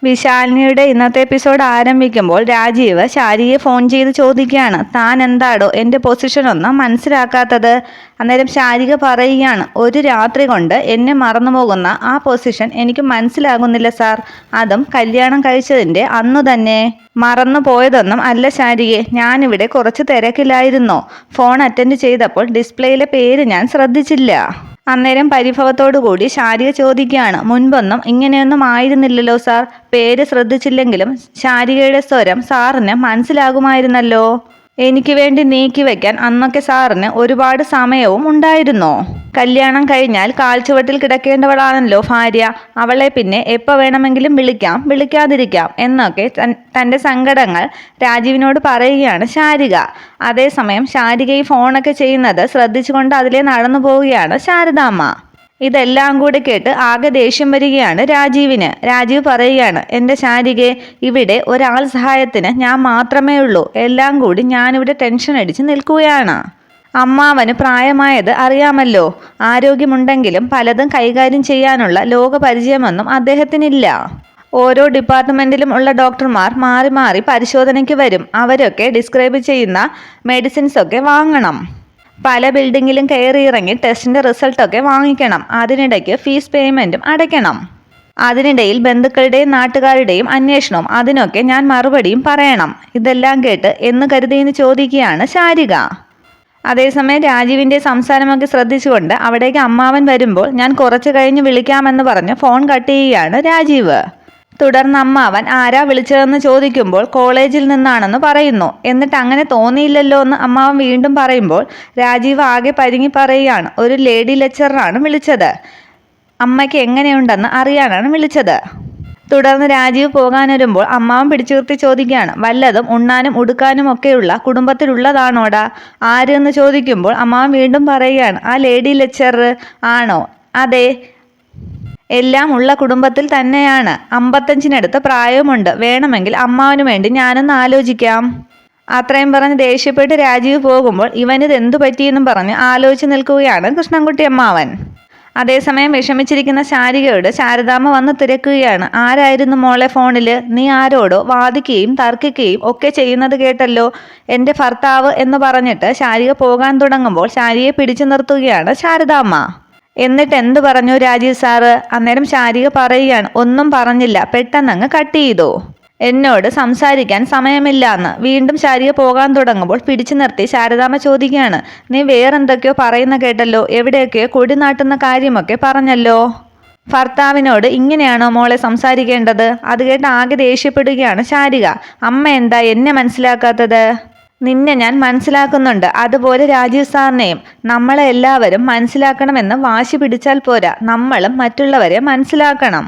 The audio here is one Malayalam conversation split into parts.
വിശാലിനിയുടെ ഇന്നത്തെ എപ്പിസോഡ് ആരംഭിക്കുമ്പോൾ രാജീവ് ശാരികയെ ഫോൺ ചെയ്ത് ചോദിക്കുകയാണ്, താൻ എന്താടോ എൻ്റെ പൊസിഷൻ ഒന്നും മനസ്സിലാക്കാത്തത്. അന്നേരം ശാരിക പറയുകയാണ്, ഒരു രാത്രി കൊണ്ട് എന്നെ മറന്നുപോകുന്ന ആ പൊസിഷൻ എനിക്ക് മനസ്സിലാകുന്നില്ല സാർ. അതും കല്യാണം കഴിച്ചതിൻ്റെ അന്നു തന്നെ. മറന്നു പോയതൊന്നും അല്ല ശാരികയെ, ഞാനിവിടെ കുറച്ച് തിരക്കിലായിരുന്നോ. ഫോൺ അറ്റൻഡ് ചെയ്തപ്പോൾ ഡിസ്പ്ലേയിലെ പേര് ഞാൻ ശ്രദ്ധിച്ചില്ല. അന്നേരം പരിഭവത്തോടുകൂടി ശാരിക ചോദിക്കുകയാണ്, മുൻപൊന്നും ഇങ്ങനെയൊന്നും ആയിരുന്നില്ലല്ലോ സാർ. പേര് ശ്രദ്ധിച്ചില്ലെങ്കിലും ശാരികയുടെ സ്വരം സാറിന് മനസ്സിലാകുമായിരുന്നല്ലോ. എനിക്ക് വേണ്ടി നീക്കി വയ്ക്കാൻ അന്നൊക്കെ സാറിന് ഒരുപാട് സമയവും ഉണ്ടായിരുന്നോ? കല്യാണം കഴിഞ്ഞാൽ കാൽച്ചുവട്ടിൽ കിടക്കേണ്ടവളാണല്ലോ ഭാര്യ. അവളെ പിന്നെ എപ്പോൾ വേണമെങ്കിലും വിളിക്കാം, വിളിക്കാതിരിക്കാം എന്നൊക്കെ തൻ്റെ സങ്കടങ്ങൾ രാജീവിനോട് പറയുകയാണ് ശാരിക. അതേസമയം ശാരിക ഈ ഫോണൊക്കെ ചെയ്യുന്നത് ശ്രദ്ധിച്ചുകൊണ്ട് അതിലേ നടന്നു പോവുകയാണ് ശാരദാമ്മ. ഇതെല്ലാം കൂടി കേട്ട് ആകെ ദേഷ്യം വരികയാണ് രാജീവിന്. രാജീവ് പറയുകയാണ്, എൻ്റെ ശാരികയെ, ഇവിടെ ഒരാൾ സഹായത്തിന് ഞാൻ മാത്രമേ ഉള്ളൂ. എല്ലാം കൂടി ഞാനിവിടെ ടെൻഷൻ അടിച്ച് നിൽക്കുകയാണ്. അമ്മാവന് പ്രായമായത് അറിയാമല്ലോ. ആരോഗ്യമുണ്ടെങ്കിലും പലതും കൈകാര്യം ചെയ്യാനുള്ള ലോകപരിചയമൊന്നും അദ്ദേഹത്തിനില്ല. ഓരോ ഡിപ്പാർട്ട്മെൻറ്റിലും ഉള്ള ഡോക്ടർമാർ മാറി മാറി പരിശോധനയ്ക്ക് വരും. അവരൊക്കെ ഡിസ്ക്രൈബ് ചെയ്യുന്ന മെഡിസിൻസൊക്കെ വാങ്ങണം. പല ബിൽഡിങ്ങിലും കയറിയിറങ്ങി ടെസ്റ്റിൻ്റെ റിസൾട്ടൊക്കെ വാങ്ങിക്കണം. അതിനിടയ്ക്ക് ഫീസ് പേയ്മെൻറ്റും അടയ്ക്കണം. അതിനിടയിൽ ബന്ധുക്കളുടെയും നാട്ടുകാരുടെയും അന്വേഷണവും. അതിനൊക്കെ ഞാൻ മറുപടിയും പറയണം. ഇതെല്ലാം കേട്ട് എന്ന് കരുതിയെന്ന് ചോദിക്കുകയാണ് ശാരിക. അതേസമയം രാജീവിൻ്റെ സംസാരമൊക്കെ ശ്രദ്ധിച്ചുകൊണ്ട് അവിടേക്ക് അമ്മാവൻ വരുമ്പോൾ ഞാൻ കുറച്ച് കഴിഞ്ഞ് വിളിക്കാമെന്ന് പറഞ്ഞ് ഫോൺ കട്ട് ചെയ്യുകയാണ് രാജീവ്. തുടർന്ന് അമ്മാവൻ ആരാ വിളിച്ചതെന്ന് ചോദിക്കുമ്പോൾ കോളേജിൽ നിന്നാണെന്ന് പറയുന്നു. എന്നിട്ട് അങ്ങനെ തോന്നിയില്ലല്ലോ എന്ന് അമ്മാവൻ വീണ്ടും പറയുമ്പോൾ രാജീവ് ആകെ പരിങ്ങി പറയുകയാണ്, ഒരു ലേഡി ലെക്ചറാണ് വിളിച്ചത്. അമ്മയ്ക്ക് എങ്ങനെയുണ്ടെന്ന് അറിയാനാണ് വിളിച്ചത്. തുടർന്ന് രാജീവ് പോകാനൊരുമ്പോൾ അമ്മാവൻ പിടിച്ചു നിർത്തി ചോദിക്കുകയാണ്, വല്ലതും ഉണ്ണാനും ഉടുക്കാനും ഒക്കെയുള്ള കുടുംബത്തിലുള്ളതാണോടാ? ആര് എന്ന് ചോദിക്കുമ്പോൾ അമ്മാവൻ വീണ്ടും പറയുകയാണ്, ആ ലേഡി ലെക്ചറർ ആണോ? അതെ, എല്ലാം ഉള്ള കുടുംബത്തിൽ തന്നെയാണ്. 55-നടുത്ത് പ്രായവുമുണ്ട്. വേണമെങ്കിൽ അമ്മാവന് വേണ്ടി ഞാനൊന്ന് ആലോചിക്കാം. അത്രയും പറഞ്ഞ് ദേഷ്യപ്പെട്ട് രാജീവ് പോകുമ്പോൾ ഇവനിത് എന്തു പറ്റിയെന്നും പറഞ്ഞ് ആലോചിച്ച് നിൽക്കുകയാണ് കൃഷ്ണൻകുട്ടി അമ്മാവൻ. അതേസമയം വിഷമിച്ചിരിക്കുന്ന ശാരികയോട് ശാരദാമ്മ വന്ന് തിരക്കുകയാണ്, ആരായിരുന്നു മോളെ ഫോണിൽ? നീ ആരോടോ വാദിക്കുകയും തർക്കിക്കുകയും ഒക്കെ ചെയ്യുന്നത് കേട്ടല്ലോ. എൻ്റെ ഭർത്താവ് എന്ന് പറഞ്ഞിട്ട് ശാരിക പോകാൻ തുടങ്ങുമ്പോൾ ശാരികയെ പിടിച്ചു നിർത്തുകയാണ് ശാരദാമ്മ. എന്നിട്ട് എന്തു പറഞ്ഞു രാജീവ് സാറ്? അന്നേരം ശാരിക പറയുകയാണ്, ഒന്നും പറഞ്ഞില്ല, പെട്ടെന്നങ്ങ് കട്ട് ചെയ്തു. എന്നോട് സംസാരിക്കാൻ സമയമില്ല എന്ന്. വീണ്ടും ശാരിക പോകാൻ തുടങ്ങുമ്പോൾ പിടിച്ചു നിർത്തി ശാരദാമ്മ ചോദിക്കുകയാണ്, നീ വേറെന്തൊക്കെയോ പറയുന്ന കേട്ടല്ലോ. എവിടെയൊക്കെയോ കൊടി നാട്ടുന്ന കാര്യമൊക്കെ പറഞ്ഞല്ലോ. ഭർത്താവിനോട് ഇങ്ങനെയാണോ മോളെ സംസാരിക്കേണ്ടത്? അത് കേട്ട് ആകെ ദേഷ്യപ്പെടുകയാണ് ശാരിക. അമ്മ എന്താ എന്നെ മനസ്സിലാക്കാത്തത്? നിന്നെ ഞാൻ മനസ്സിലാക്കുന്നുണ്ട്, അതുപോലെ രാജീവ് സാറിനെയും. നമ്മളെ എല്ലാവരും മനസ്സിലാക്കണമെന്ന് വാശി പിടിച്ചാൽ പോരാ, നമ്മളും മറ്റുള്ളവരെ മനസ്സിലാക്കണം.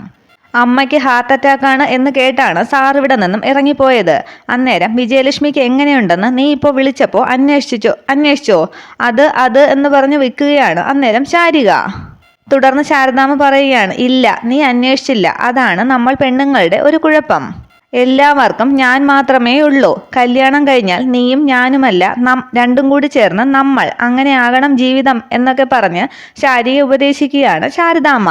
അമ്മയ്ക്ക് ഹാർട്ട് അറ്റാക്കാണ് എന്ന് കേട്ടാണ് സാർ ഇവിടെ നിന്നും ഇറങ്ങിപ്പോയത്. അന്നേരം വിജയലക്ഷ്മിക്ക് എങ്ങനെയുണ്ടെന്ന് നീ ഇപ്പോൾ വിളിച്ചപ്പോൾ അന്വേഷിച്ചോ? അത് എന്ന് പറഞ്ഞ് വിൽക്കുകയാണ് അന്നേരം ശാരിക. തുടർന്ന് ശാരദാമ്മ പറയുകയാണ്, ഇല്ല, നീ അന്വേഷിച്ചില്ല. അതാണ് നമ്മൾ പെണ്ണുങ്ങളുടെ ഒരു കുഴപ്പം. എല്ലാവർക്കും ഞാൻ മാത്രമേ ഉള്ളൂ. കല്യാണം കഴിഞ്ഞാൽ നീയും ഞാനുമല്ല, രണ്ടും കൂടി ചേർന്ന് നമ്മൾ. അങ്ങനെ ആകണം ജീവിതം എന്നൊക്കെ പറഞ്ഞ് ശാരികയെ ഉപദേശിക്കുകയാണ് ശാരദാമ്മ.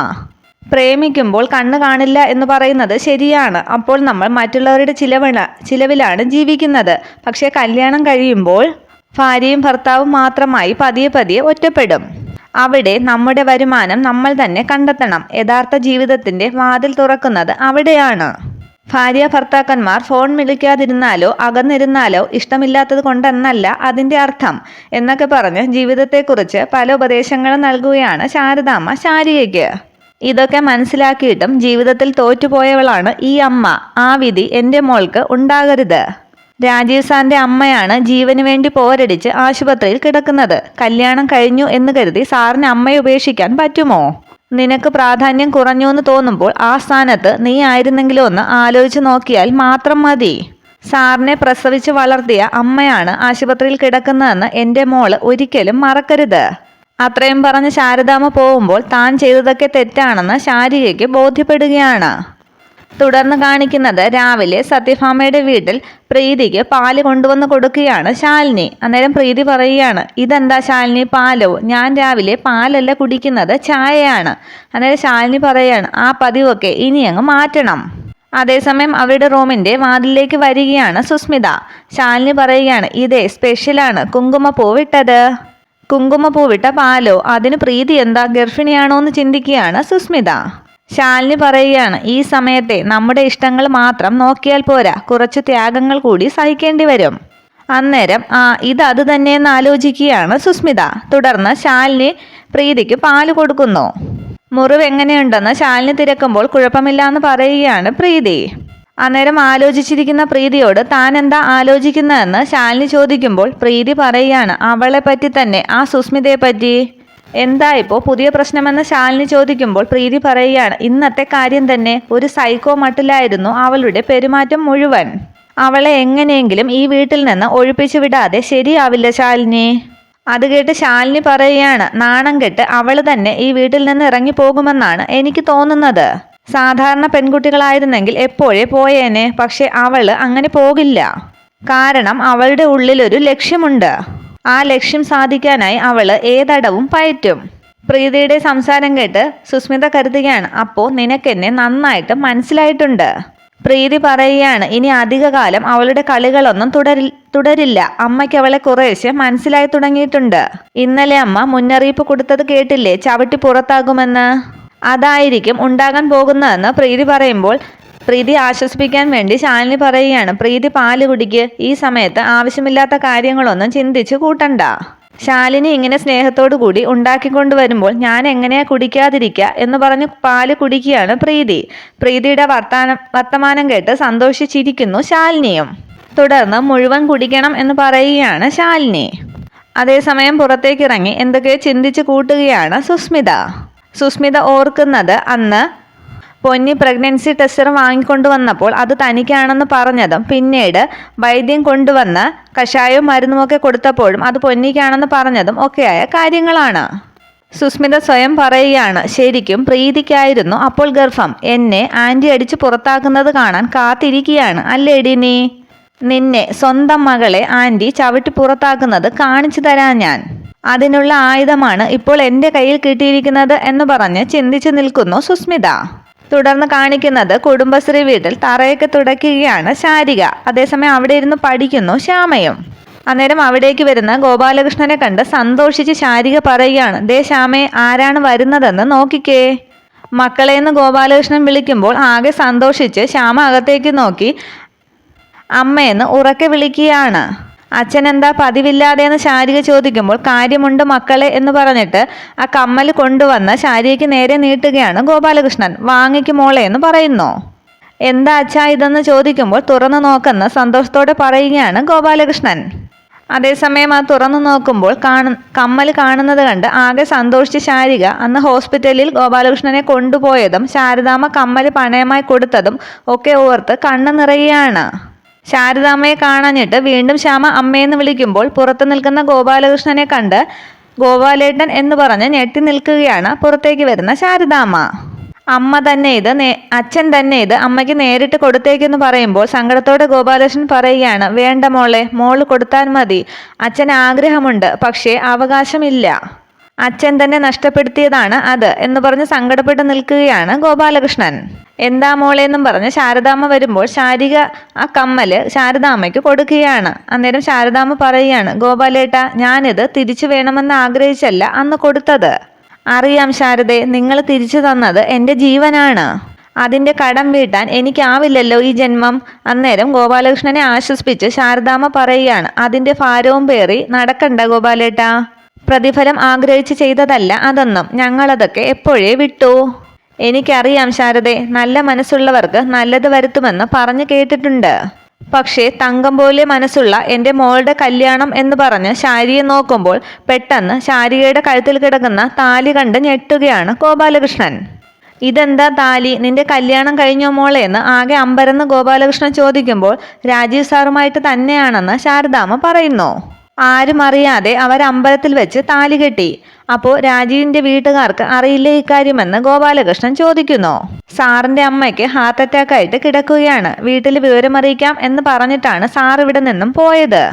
പ്രേമിക്കുമ്പോൾ കണ്ണ് കാണില്ല എന്ന് പറയുന്നത് ശരിയാണ്. അപ്പോൾ നമ്മൾ മറ്റുള്ളവരുടെ ചിലവിലാണ് ജീവിക്കുന്നത്. പക്ഷേ കല്യാണം കഴിയുമ്പോൾ ഭാര്യയും ഭർത്താവും മാത്രമായി പതിയെ പതിയെ ഒറ്റപ്പെടും. അവിടെ നമ്മുടെ വരുമാനം നമ്മൾ തന്നെ കണ്ടെത്തണം. യഥാർത്ഥ ജീവിതത്തിൻ്റെ വാതിൽ തുറക്കുന്നത് അവിടെയാണ്. ഭാര്യ ഭർത്താക്കന്മാർ ഫോൺ വിളിക്കാതിരുന്നാലോ അകന്നിരുന്നാലോ ഇഷ്ടമില്ലാത്തത് കൊണ്ടെന്നല്ല അതിൻ്റെ അർത്ഥം എന്നൊക്കെ പറഞ്ഞ് ജീവിതത്തെക്കുറിച്ച് പല ഉപദേശങ്ങളും നൽകുകയാണ് ശാരദാമ്മ ശാരികയ്ക്ക്. ഇതൊക്കെ മനസ്സിലാക്കിയിട്ടും ജീവിതത്തിൽ തോറ്റുപോയവളാണ് ഈ അമ്മ. ആ വിധി എൻ്റെ മോൾക്ക് ഉണ്ടാകരുത്. രാജീവ് സാറിൻ്റെ അമ്മയാണ് ജീവന് വേണ്ടി പോരടിച്ച് ആശുപത്രിയിൽ കിടക്കുന്നത്. കല്യാണം കഴിഞ്ഞു എന്ന് കരുതി സാറിന് അമ്മയെ ഉപേക്ഷിക്കാൻ പറ്റുമോ? നിനക്ക് പ്രാധാന്യം കുറഞ്ഞു എന്ന് തോന്നുമ്പോൾ ആ സ്ഥാനത്ത് നീ ആയിരുന്നെങ്കിലോ ഒന്ന് ആലോചിച്ച് നോക്കിയാൽ മാത്രം മതി. സാറിനെ പ്രസവിച്ച് വളർത്തിയ അമ്മയാണ് ആശുപത്രിയിൽ കിടക്കുന്നതെന്ന് എൻ്റെ മോള് ഒരിക്കലും മറക്കരുത്. അത്രയും പറഞ്ഞ് ശാരദാമ്മ പോകുമ്പോൾ താൻ ചെയ്തതൊക്കെ തെറ്റാണെന്ന് ശാരികയ്ക്ക് ബോധ്യപ്പെടുകയാണ്. തുടർന്ന് കാണിക്കുന്നത് രാവിലെ സത്യഭാമയുടെ വീട്ടിൽ പ്രീതിക്ക് പാല് കൊണ്ടുവന്ന് കൊടുക്കുകയാണ് ശാലിനി. അന്നേരം പ്രീതി പറയുകയാണ്, ഇതെന്താ ശാലിനി, പാലോ? ഞാൻ രാവിലെ പാലല്ല കുടിക്കുന്നത്, ചായയാണ്. അന്നേരം ശാലിനി പറയുകയാണ്, ആ പതിവൊക്കെ ഇനി അങ്ങ് മാറ്റണം. അതേസമയം അവരുടെ റൂമിന്റെ വാതിലിലേക്ക് വരികയാണ് സുസ്മിത. ശാലിനി പറയുകയാണ്, ഇതേ സ്പെഷ്യലാണ് കുങ്കുമപ്പൂവിട്ടത്. കുങ്കുമപ്പൂവിട്ട പാലോ? അതിന് പ്രീതി എന്താ ഗർഭിണിയാണോ എന്ന് ചിന്തിക്കുകയാണ് സുസ്മിത. ശാലിനി പറയുകയാണ്, ഈ സമയത്തെ നമ്മുടെ ഇഷ്ടങ്ങൾ മാത്രം നോക്കിയാൽ പോരാ, കുറച്ച് ത്യാഗങ്ങൾ കൂടി സഹിക്കേണ്ടി വരും. അന്നേരം അത് തന്നെയെന്ന് ആലോചിക്കുകയാണ് സുസ്മിത. തുടർന്ന് ശാലിനി പ്രീതിക്ക് പാല് കൊടുക്കുന്നു. മുറിവ് എങ്ങനെയുണ്ടെന്ന് ശാലിനി തിരക്കുമ്പോൾ കുഴപ്പമില്ല എന്ന് പറയുകയാണ് പ്രീതി. അന്നേരം ആലോചിച്ചിരിക്കുന്ന പ്രീതിയോട് താൻ എന്താ ആലോചിക്കുന്നതെന്ന് ശാലിനി ചോദിക്കുമ്പോൾ പ്രീതി പറയുകയാണ്, അവളെ പറ്റി തന്നെ, ആ സുസ്മിതയെ പറ്റി. എന്താ ഇപ്പോൾ പുതിയ പ്രശ്നമെന്ന് ശാലിനി ചോദിക്കുമ്പോൾ പ്രീതി പറയുകയാണ്, ഇന്നത്തെ കാര്യം തന്നെ. ഒരു സൈക്കോ മട്ടിലായിരുന്നു അവളുടെ പെരുമാറ്റം മുഴുവൻ. അവളെ എങ്ങനെയെങ്കിലും ഈ വീട്ടിൽ നിന്ന് ഒഴിപ്പിച്ചു വിടാതെ ശരിയാവില്ല ശാലിനി. അത് കേട്ട് ശാലിനി പറയുകയാണ്, നാണം കെട്ട് അവൾ തന്നെ ഈ വീട്ടിൽ നിന്ന് ഇറങ്ങിപ്പോകുമെന്നാണ് എനിക്ക് തോന്നുന്നത്. സാധാരണ പെൺകുട്ടികളായിരുന്നെങ്കിൽ എപ്പോഴേ പോയേനെ. പക്ഷെ അവള് അങ്ങനെ പോകില്ല. കാരണം അവളുടെ ഉള്ളിലൊരു ലക്ഷ്യമുണ്ട്. ആ ലക്ഷ്യം സാധിക്കാനായി അവള് ഏതടവും പയറ്റും. പ്രീതിയുടെ സംസാരം കേട്ട് സുസ്മിത കരുതുകയാണ്, അപ്പോ നിനക്കെന്നെ നന്നായിട്ട് മനസ്സിലായിട്ടുണ്ട്. പ്രീതി പറയുകയാണ്, ഇനി അധികകാലം അവളുടെ കളികളൊന്നും തുടരില്ല. അമ്മയ്ക്ക് അവളെ കുറേശ്ശെ മനസ്സിലായി തുടങ്ങിയിട്ടുണ്ട്. ഇന്നലെ അമ്മ മുന്നറിയിപ്പ് കൊടുത്തത് കേട്ടില്ലേ, ചവിട്ടി പുറത്താകുമെന്ന്. അതായിരിക്കും ഉണ്ടാകാൻ പോകുന്നതെന്ന് പ്രീതി പറയുമ്പോൾ പ്രീതി ആശ്വസിപ്പിക്കാൻ വേണ്ടി ശാലിനി പറയുകയാണ്, പ്രീതി പാല് കുടിക്ക്. ഈ സമയത്ത് ആവശ്യമില്ലാത്ത കാര്യങ്ങളൊന്നും ചിന്തിച്ച് കൂട്ടണ്ട. ശാലിനി ഇങ്ങനെ സ്നേഹത്തോടു കൂടി ഉണ്ടാക്കിക്കൊണ്ടുവരുമ്പോൾ ഞാൻ എങ്ങനെയാ കുടിക്കാതിരിക്കുക എന്ന് പറഞ്ഞ് പാല് കുടിക്കുകയാണ് പ്രീതി. പ്രീതിയുടെ വർത്തമാനം കേട്ട് സന്തോഷിച്ചിരിക്കുന്നു ശാലിനിയും. തുടർന്ന് മുഴുവൻ കുടിക്കണം എന്ന് പറയുകയാണ് ശാലിനി. അതേസമയം പുറത്തേക്കിറങ്ങി എന്തൊക്കെയോ ചിന്തിച്ച് കൂട്ടുകയാണ് സുസ്മിത ഓർക്കുന്നത് അന്ന് പൊന്നി പ്രഗ്നൻസി ടെസ്റ്റർ വാങ്ങിക്കൊണ്ടുവന്നപ്പോൾ അത് തനിക്കാണെന്ന് പറഞ്ഞതും പിന്നീട് വൈദ്യം കൊണ്ടുവന്ന് കഷായവും മരുന്നുമൊക്കെ കൊടുത്തപ്പോഴും അത് പൊന്നിക്കാണെന്ന് പറഞ്ഞതും ഒക്കെയായ കാര്യങ്ങളാണ്. സുസ്മിത സ്വയം പറയുകയാണ്, ശരിക്കും പ്രീതിക്കായിരുന്നു അപ്പോൾ ഗർഭം. എന്നെ ആൻറ്റി അടിച്ച് പുറത്താക്കുന്നത് കാണാൻ കാത്തിരിക്കുകയാണ് അല്ലേടി നീ. നിന്നെ സ്വന്തം മകളെ ആൻറ്റി ചവിട്ടി പുറത്താക്കുന്നത് കാണിച്ചു തരാൻ ഞാൻ. അതിനുള്ള ആയുധമാണ് ഇപ്പോൾ എൻ്റെ കയ്യിൽ കിട്ടിയിരിക്കുന്നത് എന്ന് പറഞ്ഞ് ചിന്തിച്ചു നിൽക്കുന്നു സുസ്മിത. തുടർന്ന് കാണിക്കുന്നത് കുടുംബശ്രീ വീട്ടിൽ തറയൊക്കെ തുടയ്ക്കുകയാണ് ശാരിക. അതേസമയം അവിടെ ഇരുന്ന് പഠിക്കുന്നു ശ്യാമയും. അന്നേരം അവിടേക്ക് വരുന്ന ഗോപാലകൃഷ്ണനെ കണ്ട് സന്തോഷിച്ച് ശാരിക പറയുകയാണ്, ദേ ശ്യാമേ, ആരാണ് വരുന്നതെന്ന് നോക്കിക്കേ. മക്കളെന്ന് ഗോപാലകൃഷ്ണൻ വിളിക്കുമ്പോൾ ആകെ സന്തോഷിച്ച് ശ്യാമ അകത്തേക്ക് നോക്കി അമ്മയെന്ന് ഉറക്കെ വിളിക്കുകയാണ്. അച്ഛൻ എന്താ പതിവില്ലാതെയെന്ന് ശാരിക ചോദിക്കുമ്പോൾ കാര്യമുണ്ട് മക്കളെ എന്ന് പറഞ്ഞിട്ട് ആ കമ്മൽ കൊണ്ടുവന്ന് ശാരികയ്ക്ക് നേരെ നീട്ടുകയാണ് ഗോപാലകൃഷ്ണൻ. വാങ്ങിക്ക് മോളെ എന്ന് പറയുന്നു. എന്താ അച്ഛാ ഇതെന്ന് ചോദിക്കുമ്പോൾ തുറന്നു നോക്കുന്ന സന്തോഷത്തോടെ പറയുകയാണ് ഗോപാലകൃഷ്ണൻ. അതേസമയം ആ തുറന്നു നോക്കുമ്പോൾ കമ്മൽ കാണുന്നത് കണ്ട് ആകെ സന്തോഷിച്ച് ശാരിക അന്ന് ഹോസ്പിറ്റലിൽ ഗോപാലകൃഷ്ണനെ കൊണ്ടുപോയതും ശാരദാമ്മ കമ്മൽ പണയമായി കൊടുത്തതും ഒക്കെ ഓർത്ത് കണ്ണു നിറയുകയാണ്. ശാരദാമ്മയെ കാണാഞ്ഞിട്ട് വീണ്ടും ശ്യാമ അമ്മയെന്ന് വിളിക്കുമ്പോൾ പുറത്തു നിൽക്കുന്ന ഗോപാലകൃഷ്ണനെ കണ്ട് ഗോപാലേട്ടൻ എന്ന് പറഞ്ഞ് ഞെട്ടി നിൽക്കുകയാണ് പുറത്തേക്ക് വരുന്ന ശാരദാമ്മ. അച്ഛൻ തന്നെ ഇത് അമ്മയ്ക്ക് നേരിട്ട് കൊടുത്തേക്കെന്ന് പറയുമ്പോൾ സങ്കടത്തോടെ ഗോപാലകൃഷ്ണൻ പറയുകയാണ്, വേണ്ട മോള് കൊടുത്താൽ മതി. അച്ഛന് ആഗ്രഹമുണ്ട്, പക്ഷേ അവകാശമില്ല. അച്ഛൻ തന്നെ നഷ്ടപ്പെടുത്തിയതാണ് അത് എന്ന് പറഞ്ഞ് സങ്കടപ്പെട്ട് നിൽക്കുകയാണ് ഗോപാലകൃഷ്ണൻ. എന്താ മോളെന്നും പറഞ്ഞ് ശാരദാമ്മ വരുമ്പോൾ ശാരിക ആ കമ്മല് ശാരദാമ്മയ്ക്ക് കൊടുക്കുകയാണ്. അന്നേരം ശാരദാമ്മ പറയുകയാണ്, ഗോപാലേട്ട, ഞാനിത് തിരിച്ചു വേണമെന്ന് ആഗ്രഹിച്ചല്ല അന്ന് കൊടുത്തത്. അറിയാം ശാരദേ, നിങ്ങൾ തിരിച്ചു തന്നത് എൻ്റെ ജീവനാണ്. അതിൻ്റെ കടം വീട്ടാൻ എനിക്കാവില്ലല്ലോ ഈ ജന്മം. അന്നേരം ഗോപാലകൃഷ്ണനെ ആശ്വസിപ്പിച്ച് ശാരദാമ്മ പറയുകയാണ്, അതിൻ്റെ ഭാരവും പേറി നടക്കണ്ട ഗോപാലേട്ട. പ്രതിഫലം ആഗ്രഹിച്ച് ചെയ്തതല്ല അതൊന്നും. ഞങ്ങളതൊക്കെ എപ്പോഴേ വിട്ടു. എനിക്കറിയാം ശാരദേ, നല്ല മനസ്സുള്ളവർക്ക് നല്ലത് വരുത്തുമെന്ന് പറഞ്ഞു കേട്ടിട്ടുണ്ട്. പക്ഷേ തങ്കം പോലെ മനസ്സുള്ള എൻ്റെ മോളുടെ കല്യാണം എന്ന് പറഞ്ഞ് ശാരിയെ നോക്കുമ്പോൾ പെട്ടെന്ന് ശാരികയുടെ കഴുത്തിൽ കിടക്കുന്ന താലി കണ്ട് ഞെട്ടുകയാണ് ഗോപാലകൃഷ്ണൻ. ഇതെന്താ താലി? നിന്റെ കല്യാണം കഴിഞ്ഞോ മോളെ എന്ന് ആകെ അമ്പരന്ന് ഗോപാലകൃഷ്ണൻ ചോദിക്കുമ്പോൾ രാജീവ് സാറുമായിട്ട് തന്നെയാണെന്ന് ശാരദാമ്മ പറയുന്നു. ആരും അറിയാതെ അവർ അമ്പലത്തിൽ വെച്ച് താലി കെട്ടി. അപ്പോൾ രാജീവിന്റെ വീട്ടുകാർക്ക് അറിയില്ലേ ഇക്കാര്യമെന്ന് ഗോപാലകൃഷ്ണൻ ചോദിക്കുന്നു. സാറിന്റെ അമ്മയ്ക്ക് ഹാർട്ട് അറ്റാക്ക് ആയിട്ട് കിടക്കുകയാണ്. വീട്ടിൽ വിവരമറിയിക്കാം എന്ന് പറഞ്ഞിട്ടാണ് സാർ ഇവിടെ നിന്നും പോയത്.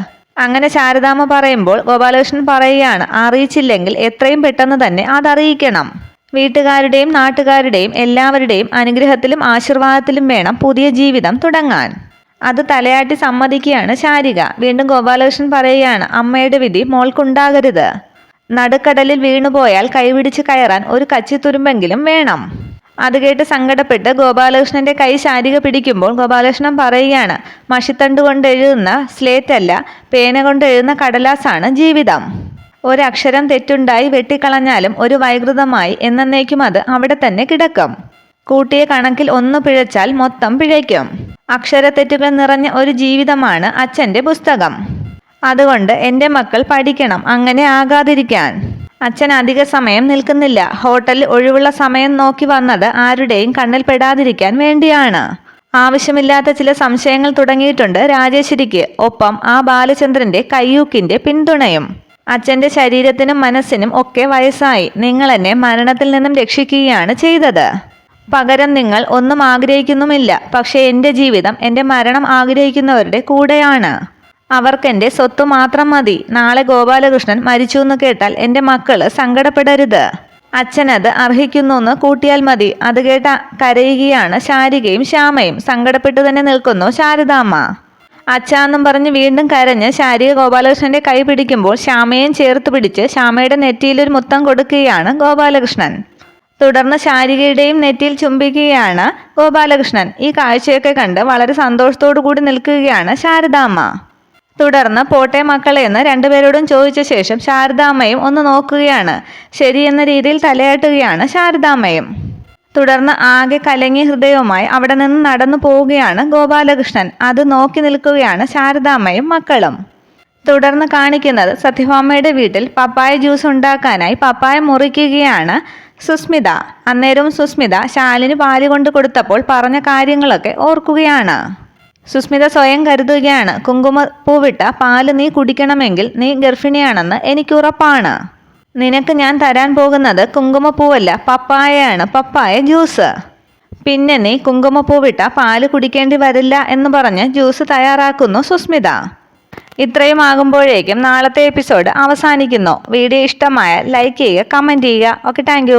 അങ്ങനെ ശാരദാമ്മ പറയുമ്പോൾ ഗോപാലകൃഷ്ണൻ പറയുകയാണ്, അറിയിച്ചില്ലെങ്കിൽ എത്രയും പെട്ടെന്ന് തന്നെ അതറിയിക്കണം. വീട്ടുകാരുടെയും നാട്ടുകാരുടെയും എല്ലാവരുടെയും അനുഗ്രഹത്തിലും ആശീർവാദത്തിലും വേണം പുതിയ ജീവിതം തുടങ്ങാൻ. അത് തലയാട്ടി സമ്മതിക്കുകയാണ് ശാരിക. വീണ്ടും ഗോപാലകൃഷ്ണൻ പറയുകയാണ്, അമ്മയുടെ വിധി മോൾക്കുണ്ടാകരുത്. നടുക്കടലിൽ വീണുപോയാൽ കൈപിടിച്ച് കയറാൻ ഒരു കച്ചിത്തുരുമ്പെങ്കിലും വേണം. അത് കേട്ട് സങ്കടപ്പെട്ട് ഗോപാലകൃഷ്ണന്റെ കൈ ശാരിക പിടിക്കുമ്പോൾ ഗോപാലകൃഷ്ണൻ പറയുകയാണ്, മഷിത്തണ്ട് കൊണ്ട് എഴുതുന്ന സ്ലേറ്റ് അല്ല, പേന കൊണ്ട് എഴുതുന്ന കടലാസാണ് ജീവിതം. ഒരക്ഷരം തെറ്റുണ്ടായി വെട്ടിക്കളഞ്ഞാലും ഒരു വൈകൃതമായി എന്നേക്കും അത് അവിടെ തന്നെ കിടക്കും. കൂട്ടിയ കണക്കിൽ ഒന്ന് പിഴച്ചാൽ മൊത്തം പിഴയ്ക്കും. അക്ഷരത്തെറ്റുകൾ നിറഞ്ഞ ഒരു ജീവിതമാണ് അച്ഛൻ്റെ പുസ്തകം. അതുകൊണ്ട് എൻ്റെ മക്കൾ പഠിക്കണം, അങ്ങനെ ആകാതിരിക്കാൻ. അച്ഛൻ അധിക സമയം നിൽക്കുന്നില്ല. ഹോട്ടലിൽ ഒഴിവുള്ള സമയം നോക്കി വന്നത് ആരുടെയും കണ്ണിൽ പെടാതിരിക്കാൻ വേണ്ടിയാണ്. ആവശ്യമില്ലാത്ത ചില സംശയങ്ങൾ തുടങ്ങിയിട്ടുണ്ട് രാജേശ്വരിക്ക്. ഒപ്പം ആ ബാലചന്ദ്രന്റെ കയ്യൂക്കിന്റെ പിന്തുണയും. അച്ഛൻ്റെ ശരീരത്തിനും മനസ്സിനും ഒക്കെ വയസ്സായി. നിങ്ങൾ എന്നെ മരണത്തിൽ നിന്നും രക്ഷിക്കുകയാണ് ചെയ്തത്. പകരം നിങ്ങൾ ഒന്നും ആഗ്രഹിക്കുന്നുമില്ല. പക്ഷേ എൻ്റെ ജീവിതം എൻ്റെ മരണം ആഗ്രഹിക്കുന്നവരുടെ കൂടെയാണ്. അവർക്കെൻ്റെ സ്വത്ത് മാത്രം മതി. നാളെ ഗോപാലകൃഷ്ണൻ മരിച്ചു എന്ന് കേട്ടാൽ എൻ്റെ മക്കള് സങ്കടപ്പെടരുത്. അച്ഛനത് അർഹിക്കുന്നു എന്ന് കൂട്ടിയാൽ മതി. അത് കേട്ട കരയുകയാണ് ശാരികയും ശ്യാമയും. സങ്കടപ്പെട്ടു തന്നെ നിൽക്കുന്നു ശാരദാമ്മ. അച്ഛാന്നും പറഞ്ഞ് വീണ്ടും കരഞ്ഞ് ശാരിക ഗോപാലകൃഷ്ണന്റെ കൈ പിടിക്കുമ്പോൾ ശ്യാമയും ചേർത്ത് പിടിച്ച് ശ്യാമയുടെ നെറ്റിയിലൊരു മുത്തം കൊടുക്കുകയാണ് ഗോപാലകൃഷ്ണൻ. തുടർന്ന് ശാരികയുടെയും നെറ്റിയിൽ ചുംബിക്കുകയാണ് ഗോപാലകൃഷ്ണൻ. ഈ കാഴ്ചയൊക്കെ കണ്ട് വളരെ സന്തോഷത്തോടു കൂടി നിൽക്കുകയാണ് ശാരദാമ്മ. തുടർന്ന് പോട്ടെ മക്കളെ എന്ന് രണ്ടുപേരോടും ചോദിച്ച ശേഷം ശാരദാമ്മയും ഒന്ന് നോക്കുകയാണ്. ശരിയെന്ന രീതിയിൽ തലയാട്ടുകയാണ് ശാരദാമ്മയും. തുടർന്ന് ആകെ കലങ്ങിയ ഹൃദയവുമായി അവിടെ നിന്ന് നടന്നു പോവുകയാണ് ഗോപാലകൃഷ്ണൻ. അത് നോക്കി നിൽക്കുകയാണ് ശാരദാമ്മയും മക്കളും. തുടർന്ന് കാണിക്കുന്നത് സത്യഭാമയുടെ വീട്ടിൽ പപ്പായ ജ്യൂസ് ഉണ്ടാക്കാനായി പപ്പായ മുറിക്കുകയാണ് സുസ്മിത. അന്നേരവും സുസ്മിത ശാലിന് പാല് കൊണ്ട് കൊടുത്തപ്പോൾ പറഞ്ഞ കാര്യങ്ങളൊക്കെ ഓർക്കുകയാണ്. സുസ്മിത സ്വയം കരുതുകയാണ്, കുങ്കുമപ്പൂവിട്ട പാല് നീ കുടിക്കണമെങ്കിൽ നീ ഗർഭിണിയാണെന്ന് എനിക്കുറപ്പാണ്. നിനക്ക് ഞാൻ തരാൻ പോകുന്നത് കുങ്കുമപ്പൂവല്ല, പപ്പായയാണ്, പപ്പായ ജ്യൂസ്. പിന്നെ നീ കുങ്കുമപ്പൂവിട്ട പാല് കുടിക്കേണ്ടി വരില്ല എന്ന് പറഞ്ഞ് ജ്യൂസ് തയ്യാറാക്കുന്നു സുസ്മിത. ഇത്രയും ആകുമ്പോഴേക്കും നാളത്തെ എപ്പിസോഡ് അവസാനിക്കുന്നു. വീഡിയോ ഇഷ്ടമായാൽ ലൈക്ക് ചെയ്യുക, കമൻറ്റ് ചെയ്യുക. Okay, thank